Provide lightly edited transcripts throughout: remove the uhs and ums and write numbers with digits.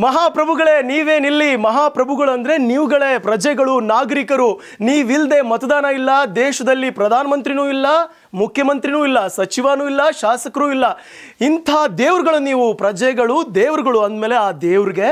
ಮಹಾಪ್ರಭುಗಳೇ ನೀವೇನಿಲ್ಲಿ, ಮಹಾಪ್ರಭುಗಳು ಅಂದರೆ ನೀವುಗಳೇ, ಪ್ರಜೆಗಳು, ನಾಗರಿಕರು. ನೀವಿಲ್ಲದೆ ಮತದಾನ ಇಲ್ಲ, ದೇಶದಲ್ಲಿ ಪ್ರಧಾನಮಂತ್ರಿನೂ ಇಲ್ಲ, ಮುಖ್ಯಮಂತ್ರಿನೂ ಇಲ್ಲ, ಸಚಿವನೂ ಇಲ್ಲ, ಶಾಸಕರೂ ಇಲ್ಲ. ಇಂಥ ದೇವ್ರುಗಳು ನೀವು, ಪ್ರಜೆಗಳು ದೇವ್ರುಗಳು ಅಂದಮೇಲೆ ಆ ದೇವ್ರಿಗೆ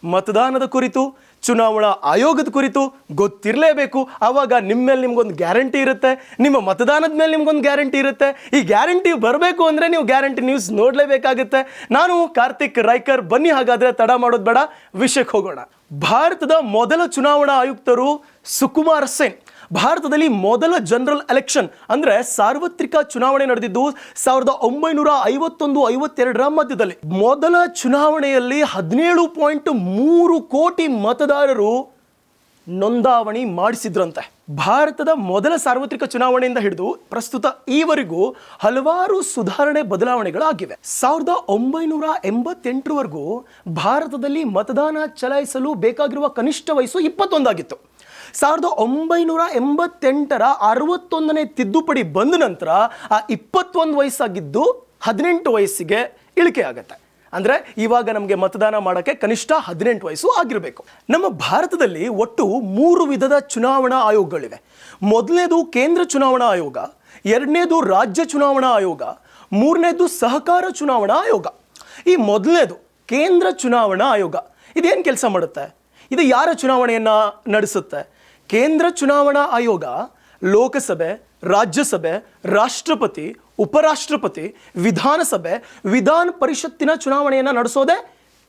ಮತದಾನದ ಕುರಿತು, ಚುನಾವಣಾ ಆಯೋಗದ ಕುರಿತು ಗೊತ್ತಿರಲೇಬೇಕು. ಆವಾಗ ನಿಮ್ಮ ಮೇಲೆ ನಿಮ್ಗೊಂದು ಗ್ಯಾರಂಟಿ ಇರುತ್ತೆ, ನಿಮ್ಮ ಮತದಾನದ ಮೇಲೆ ನಿಮ್ಗೊಂದು ಗ್ಯಾರಂಟಿ ಇರುತ್ತೆ. ಈ ಗ್ಯಾರಂಟಿ ಬರಬೇಕು ಅಂದರೆ ನೀವು ಗ್ಯಾರಂಟಿ ನ್ಯೂಸ್ ನೋಡಲೇಬೇಕಾಗುತ್ತೆ. ನಾನು ಕಾರ್ತಿಕ್ ರಾಯ್ಕರ್. ಬನ್ನಿ ಹಾಗಾದರೆ ತಡ ಮಾಡೋದು ಬೇಡ, ವಿಷಯಕ್ಕೆ ಹೋಗೋಣ. ಭಾರತದ ಮೊದಲ ಚುನಾವಣಾ ಆಯುಕ್ತರು ಸುಕುಮಾರ್ ಸೇನ್. ಭಾರತದಲ್ಲಿ ಮೊದಲ ಜನರಲ್ ಎಲೆಕ್ಷನ್ ಅಂದರೆ ಸಾರ್ವತ್ರಿಕ ಚುನಾವಣೆ ನಡೆದಿದ್ದು 1951-52 ಮಧ್ಯದಲ್ಲಿ. ಮೊದಲ ಚುನಾವಣೆಯಲ್ಲಿ 17.3 ಕೋಟಿ ಮತದಾರರು ನೋಂದಾವಣಿ ಮಾಡಿಸಿದ್ರಂತೆ. ಭಾರತದ ಮೊದಲ ಸಾರ್ವತ್ರಿಕ ಚುನಾವಣೆಯಿಂದ ಹಿಡಿದು ಪ್ರಸ್ತುತ ಈವರೆಗೂ ಹಲವಾರು ಸುಧಾರಣೆ ಬದಲಾವಣೆಗಳಾಗಿವೆ. 1988ರವರೆಗೂ ಭಾರತದಲ್ಲಿ ಮತದಾನ ಚಲಾಯಿಸಲು ಬೇಕಾಗಿರುವ ಕನಿಷ್ಠ ವಯಸ್ಸು 21 ಆಗಿತ್ತು. 1988ರ 61ನೇ ತಿದ್ದುಪಡಿ ಬಂದ ನಂತರ ಆ 21 ವಯಸ್ಸಾಗಿದ್ದು 18 ವಯಸ್ಸಿಗೆ ಇಳಿಕೆ ಆಗುತ್ತೆ. ಅಂದರೆ ಇವಾಗ ನಮಗೆ ಮತದಾನ ಮಾಡೋಕ್ಕೆ ಕನಿಷ್ಠ 18 ವಯಸ್ಸು ಆಗಿರಬೇಕು. ನಮ್ಮ ಭಾರತದಲ್ಲಿ ಒಟ್ಟು 3 ವಿಧದ ಚುನಾವಣಾ ಆಯೋಗಗಳಿವೆ. ಮೊದಲನೇದು ಕೇಂದ್ರ ಚುನಾವಣಾ ಆಯೋಗ, ಎರಡನೇದು ರಾಜ್ಯ ಚುನಾವಣಾ ಆಯೋಗ, ಮೂರನೇದು ಸಹಕಾರ ಚುನಾವಣಾ ಆಯೋಗ. ಈ ಮೊದಲನೇದು ಕೇಂದ್ರ ಚುನಾವಣಾ ಆಯೋಗ ಇದೇನು ಕೆಲಸ ಮಾಡುತ್ತೆ? ಇದು ಯಾರ ಚುನಾವಣೆಯನ್ನು ನಡೆಸುತ್ತೆ? ಕೇಂದ್ರ ಚುನಾವಣಾ ಆಯೋಗ ಲೋಕಸಭೆ, ರಾಜ್ಯಸಭೆ, ರಾಷ್ಟ್ರಪತಿ, ಉಪರಾಷ್ಟ್ರಪತಿ, ವಿಧಾನಸಭೆ, ವಿಧಾನ ಪರಿಷತ್ತಿನ ಚುನಾವಣೆಯನ್ನು ನಡೆಸೋದೇ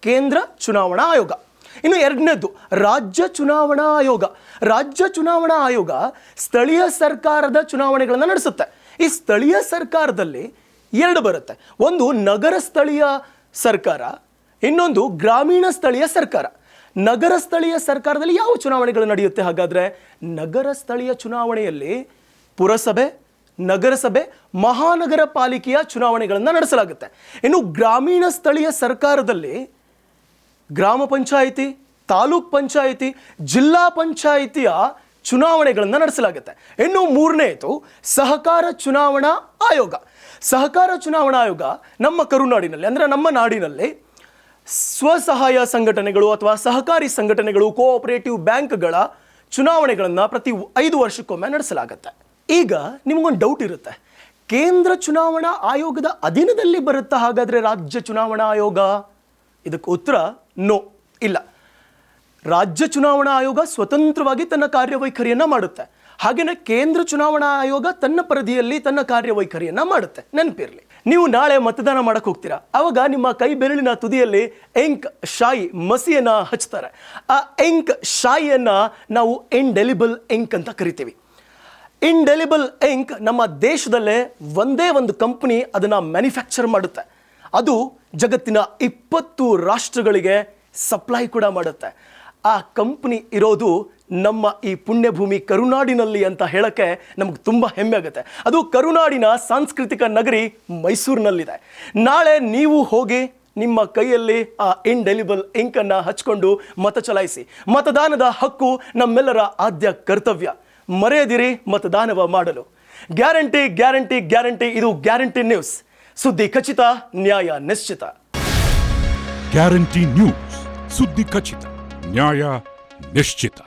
ಕೇಂದ್ರ ಚುನಾವಣಾ ಆಯೋಗ. ಇನ್ನು ಎರಡನೇದು ರಾಜ್ಯ ಚುನಾವಣಾ ಆಯೋಗ. ರಾಜ್ಯ ಚುನಾವಣಾ ಆಯೋಗ ಸ್ಥಳೀಯ ಸರ್ಕಾರದ ಚುನಾವಣೆಗಳನ್ನು ನಡೆಸುತ್ತೆ. ಈ ಸ್ಥಳೀಯ ಸರ್ಕಾರದಲ್ಲಿ 2 ಬರುತ್ತೆ. ಒಂದು ನಗರ ಸ್ಥಳೀಯ ಸರ್ಕಾರ, ಇನ್ನೊಂದು ಗ್ರಾಮೀಣ ಸ್ಥಳೀಯ ಸರ್ಕಾರ. ನಗರ ಸ್ಥಳೀಯ ಸರ್ಕಾರದಲ್ಲಿ ಯಾವ ಚುನಾವಣೆಗಳು ನಡೆಯುತ್ತೆ? ಹಾಗಾದರೆ ನಗರ ಸ್ಥಳೀಯ ಚುನಾವಣೆಯಲ್ಲಿ ಪುರಸಭೆ, ನಗರಸಭೆ, ಮಹಾನಗರ ಪಾಲಿಕೆಯ ಚುನಾವಣೆಗಳನ್ನು ನಡೆಸಲಾಗುತ್ತೆ. ಇನ್ನು ಗ್ರಾಮೀಣ ಸ್ಥಳೀಯ ಸರ್ಕಾರದಲ್ಲಿ ಗ್ರಾಮ ಪಂಚಾಯಿತಿ, ತಾಲೂಕ್ ಪಂಚಾಯಿತಿ, ಜಿಲ್ಲಾ ಪಂಚಾಯಿತಿಯ ಚುನಾವಣೆಗಳನ್ನು ನಡೆಸಲಾಗುತ್ತೆ. ಇನ್ನು ಮೂರನೇದು ಸಹಕಾರ ಚುನಾವಣಾ ಆಯೋಗ. ಸಹಕಾರ ಚುನಾವಣಾ ಆಯೋಗ ನಮ್ಮ ಕರುನಾಡಿನಲ್ಲಿ ಅಂದರೆ ನಮ್ಮ ನಾಡಿನಲ್ಲಿ ಸ್ವಸಹಾಯ ಸಂಘಟನೆಗಳು ಅಥವಾ ಸಹಕಾರಿ ಸಂಘಟನೆಗಳು, ಕೋಆಪರೇಟಿವ್ ಬ್ಯಾಂಕ್ಗಳ ಚುನಾವಣೆಗಳನ್ನು ಪ್ರತಿ 5 ವರ್ಷಕ್ಕೊಮ್ಮೆ ನಡೆಸಲಾಗುತ್ತೆ. ಈಗ ನಿಮಗೊಂದು ಡೌಟ್ ಇರುತ್ತೆ, ಕೇಂದ್ರ ಚುನಾವಣಾ ಆಯೋಗದ ಅಧೀನದಲ್ಲಿ ಬರುತ್ತಾ ಹಾಗಾದರೆ ರಾಜ್ಯ ಚುನಾವಣಾ ಆಯೋಗ? ಇದಕ್ಕೆ ಉತ್ತರ ನೋ, ಇಲ್ಲ. ರಾಜ್ಯ ಚುನಾವಣಾ ಆಯೋಗ ಸ್ವತಂತ್ರವಾಗಿ ತನ್ನ ಕಾರ್ಯವೈಖರಿಯನ್ನು ಮಾಡುತ್ತೆ. ಹಾಗೆಯೇ ಕೇಂದ್ರ ಚುನಾವಣಾ ಆಯೋಗ ತನ್ನ ಪರಿಧಿಯಲ್ಲಿ ತನ್ನ ಕಾರ್ಯವೈಖರಿಯನ್ನು ಮಾಡುತ್ತೆ. ನೆನಪಿರಲಿ, ನೀವು ನಾಳೆ ಮತದಾನ ಮಾಡಕ್ಕೆ ಹೋಗ್ತೀರಾ, ಆವಾಗ ನಿಮ್ಮ ಕೈ ಬೆರಳಿನ ತುದಿಯಲ್ಲಿ ಎಂಕ್ ಶಾಯಿ ಮಸಿಯನ್ನು ಹಚ್ತಾರೆ. ಆ ಎಂಕ್ ಶಾಯಿಯನ್ನು ನಾವು ಇಂಡೆಲಿಬಲ್ ಎಂಕ್ ಅಂತ ಕರಿತೀವಿ. ಇಂಡೆಲಿಬಲ್ ಎಂಕ್ ನಮ್ಮ ದೇಶದಲ್ಲೇ ಒಂದೇ ಒಂದು ಕಂಪನಿ ಅದನ್ನು ಮ್ಯಾನುಫ್ಯಾಕ್ಚರ್ ಮಾಡುತ್ತೆ. ಅದು ಜಗತ್ತಿನ 20 ರಾಷ್ಟ್ರಗಳಿಗೆ ಸಪ್ಲೈ ಕೂಡ ಮಾಡುತ್ತೆ. ಆ ಕಂಪನಿ ಇರೋದು ನಮ್ಮ ಈ ಪುಣ್ಯಭೂಮಿ ಕರುನಾಡಿನಲ್ಲಿ ಅಂತ ಹೇಳೋಕ್ಕೆ ನಮಗೆ ತುಂಬ ಹೆಮ್ಮೆ ಆಗುತ್ತೆ. ಅದು ಕರುನಾಡಿನ ಸಾಂಸ್ಕೃತಿಕ ನಗರಿ ಮೈಸೂರಿನಲ್ಲಿದೆ. ನಾಳೆ ನೀವು ಹೋಗಿ ನಿಮ್ಮ ಕೈಯಲ್ಲಿ ಆ ಇಂಡೆಲಿಬಲ್ ಇಂಕನ್ನು ಹಚ್ಕೊಂಡು ಮತ ಚಲಾಯಿಸಿ. ಮತದಾನದ ಹಕ್ಕು ನಮ್ಮೆಲ್ಲರ ಆದ್ಯ ಕರ್ತವ್ಯ. ಮರೆಯದಿರಿ ಮತದಾನವ ಮಾಡಲು. Guarantee guarantee guarantee. ಇದು ಗ್ಯಾರಂಟಿ ನ್ಯೂಸ್. ಸುದ್ದಿ ಖಚಿತ, ನ್ಯಾಯ ನಿಶ್ಚಿತ. ಗ್ಯಾರಂಟಿ ನ್ಯೂಸ್, ಸುದ್ದಿ ಖಚಿತ, ನ್ಯಾಯ ನಿಶ್ಚಿತ.